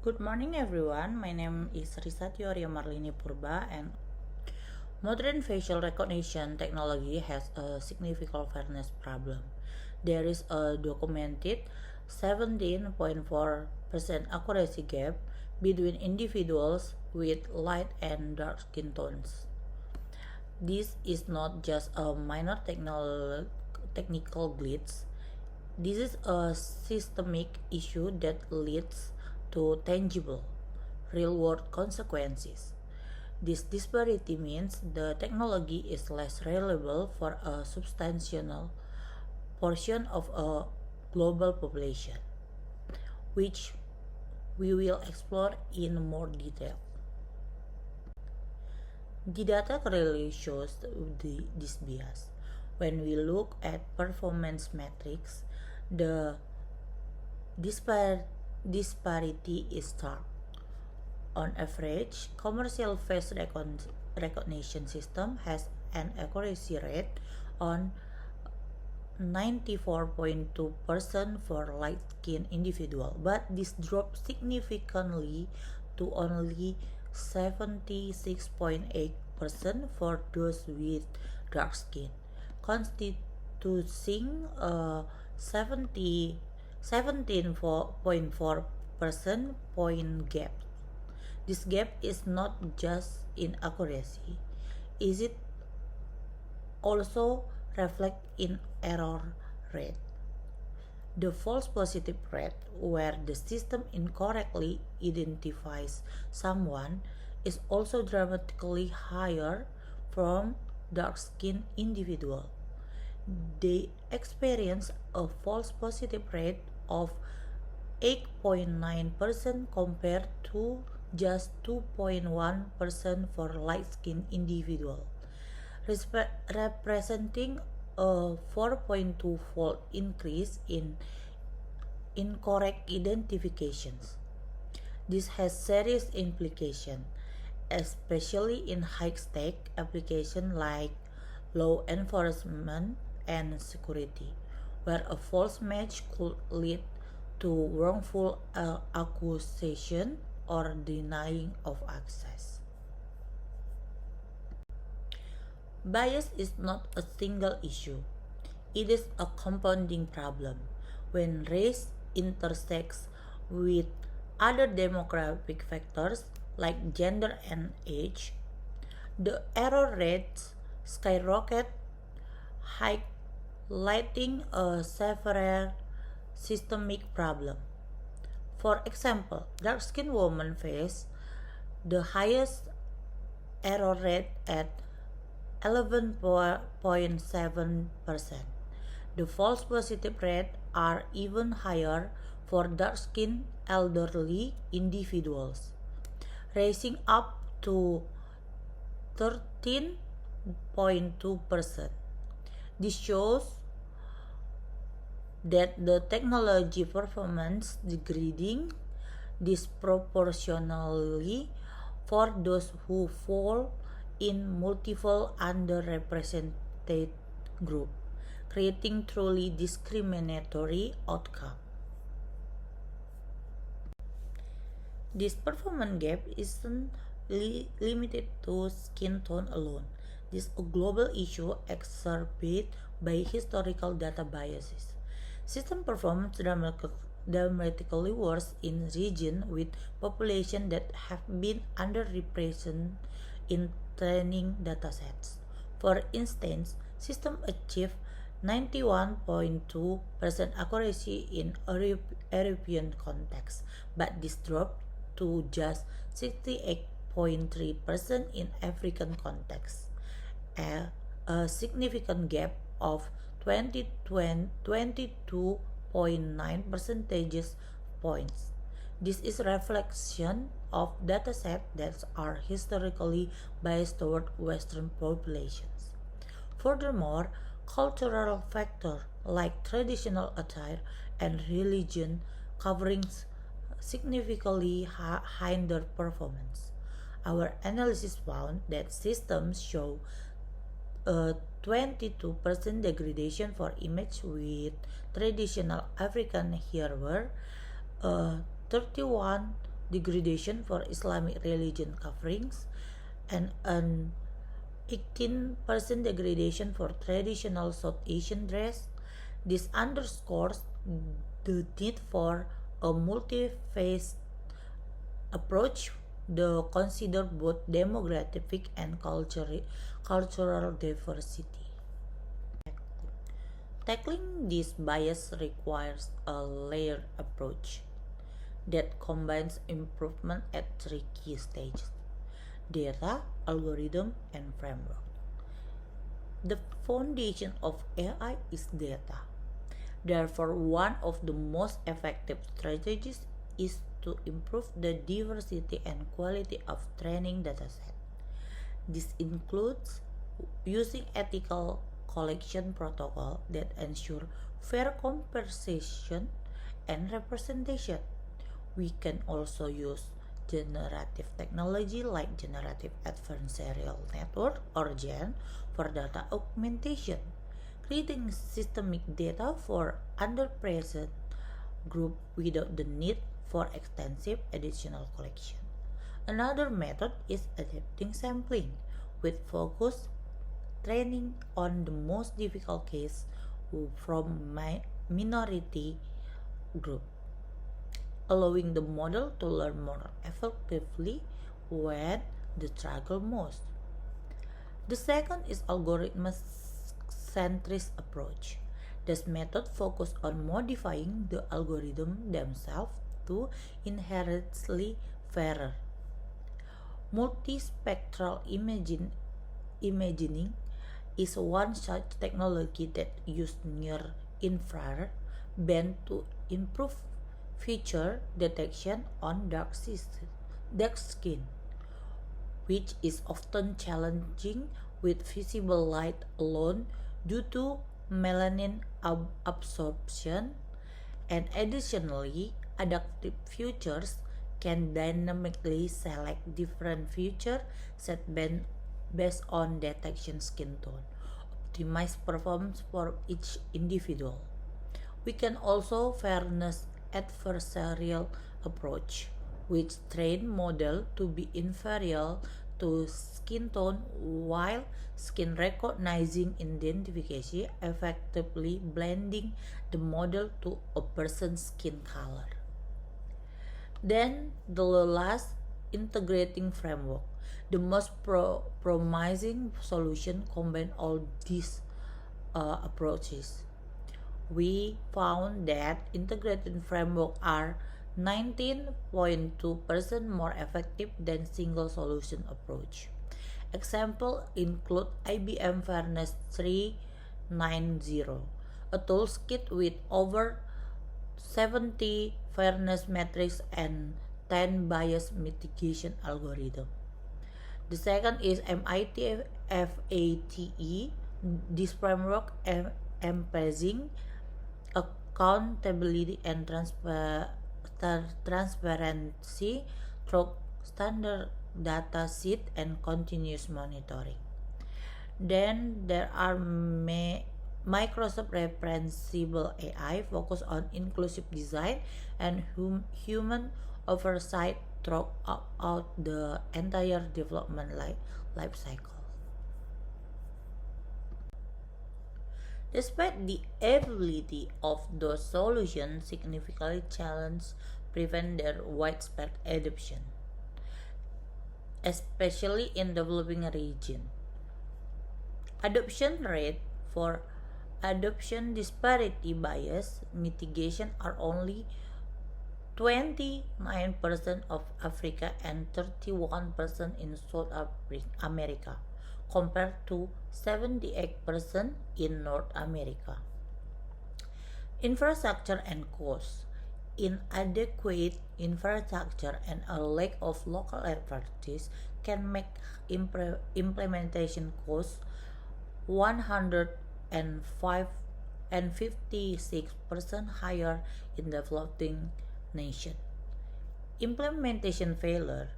Good morning, everyone. My name is Risatyo Arya Marlini Purba, and modern facial recognition technology has a significant fairness problem. There is a documented 17.4% accuracy gap between individuals with light and dark skin tones. This is not just a minor technical glitch. This is a systemic issue that leads to tangible, real world consequences. This disparity means the technology is less reliable for a substantial portion of a global population, which we will explore in more detail. The data clearly shows this bias. When we look at performance metrics, the disparity is stark. On average, commercial face recognition system has an accuracy rate on 94.2% for light-skinned individual, but this dropped significantly to only 76.8% for those with dark skin, constituting a 17.4% point gap. This gap is not just in accuracy, is it also reflect in error rate. The false positive rate, where the system incorrectly identifies someone, is also dramatically higher from dark-skinned individuals. They experience a false positive rate of 8.9% compared to just 2.1% for light-skinned individuals, representing a 4.2-fold increase in incorrect identifications. This has serious implications, especially in high-stake applications like law enforcement and security, where a false match could lead to wrongful accusation or denying of access. Bias is not a single issue. It is a compounding problem. When race intersects with other demographic factors like gender and age, the error rates skyrocket, highlighting a severe systemic problem. For example, dark-skinned women face the highest error rate at 11.7%. The false positive rate are even higher for dark-skinned elderly individuals, rising up to 13.2%. This shows that the technology performance degrading disproportionately for those who fall in multiple underrepresented groups, creating truly discriminatory outcome. This performance gap isn't limited to skin tone alone. This is a global issue exacerbated by historical data biases. System performance dramatically worse in regions with populations that have been underrepresented in training datasets. For instance, system achieve 91.2% accuracy in European context, but this dropped to just 68.3% in African context, a significant gap of 22.9 percentage points. This is reflection of datasets that are historically biased toward Western populations. Furthermore, cultural factors like traditional attire and religion coverings significantly hinder performance. Our analysis found that systems show a 22% degradation for image with traditional African hair, a 31 degradation for Islamic religion coverings, and an 18% degradation for traditional South Asian dress. This underscores the need for a multi-phase approach to consider both demographic and cultural diversity. Tackling this bias requires a layered approach that combines improvement at three key stages: data, algorithm, and framework. The foundation of AI is data. Therefore, one of the most effective strategies is to improve the diversity and quality of training dataset. This includes using ethical collection protocol that ensure fair comparison and representation. We can also use generative technology like generative adversarial network or GAN for data augmentation, creating systemic data for underrepresented group without the need for extensive additional collection. Another method is adapting sampling with focus training on the most difficult case from minority group, allowing the model to learn more effectively when they struggle most. The second is algorithm-centric approach. This method focuses on modifying the algorithm themselves to inherently fairer. Multispectral imaging is one such technology that uses near infrared band to improve feature detection on dark skin, which is often challenging with visible light alone due to melanin absorption, and additionally, adaptive features can dynamically select different feature set based on detection skin tone, optimize performance for each individual. We can also fairness adversarial approach, which train model to be inferior to skin tone while skin recognizing identification effectively blending the model to a person's skin color. Then the last, integrating framework. The most promising solution combine all these approaches. We found that integrated framework are 19.2% more effective than single solution approach. Example include IBM Fairness 390, a toolkit with over 70 fairness metrics and 10 bias mitigation algorithm. The second is MIT FATE. This framework emphasizing accountability and transparency through standard data sheet and continuous monitoring. Then there are Microsoft Referenceable AI focus on inclusive design and human oversight throughout the entire development life cycle. Despite the ability of those solutions significantly challenge prevent their widespread adoption, especially in developing region. Adoption rate for adoption disparity bias mitigation are only 29% of Africa and 31% in South America, compared to 78% in North America. Infrastructure and cost. Inadequate infrastructure and a lack of local expertise can make implementation costs 105 and 56% higher in developing nations. Implementation failure.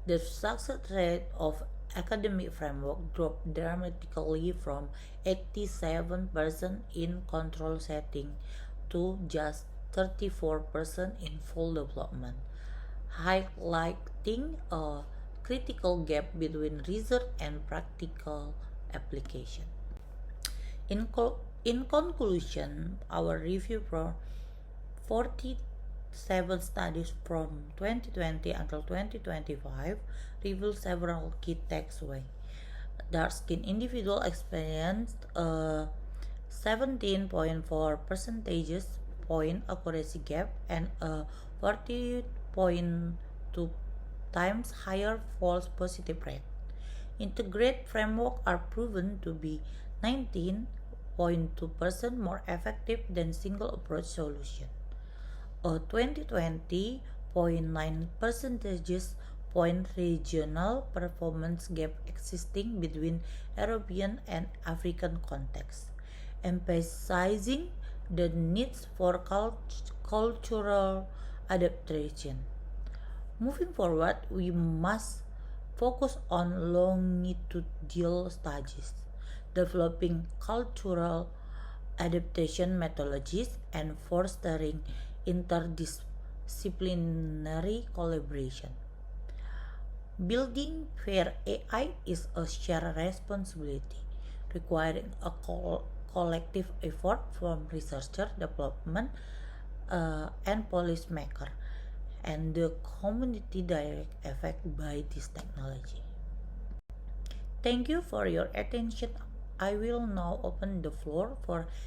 The success rate of academic framework dropped dramatically from 87% in control setting to just 34% in full development, highlighting a critical gap between research and practical application. In conclusion, our review for 47 studies from 2020 until 2025 revealed several key takeaways. Dark-skinned individuals experienced a 17.4 percentage point accuracy gap and a 40.2 times higher false positive rate. Integrated frameworks are proven to be 19.2% more effective than single approach solution. A 20.9 percentage point regional performance gap existing between European and African contexts, emphasizing the needs for cultural adaptation. Moving forward, we must focus on longitudinal studies, developing cultural adaptation methodologies, and fostering interdisciplinary collaboration. Building fair AI is a shared responsibility, requiring a collective effort from researcher, development, and policymaker, and the community direct effect by this technology. Thank you for your attention. I will now open the floor for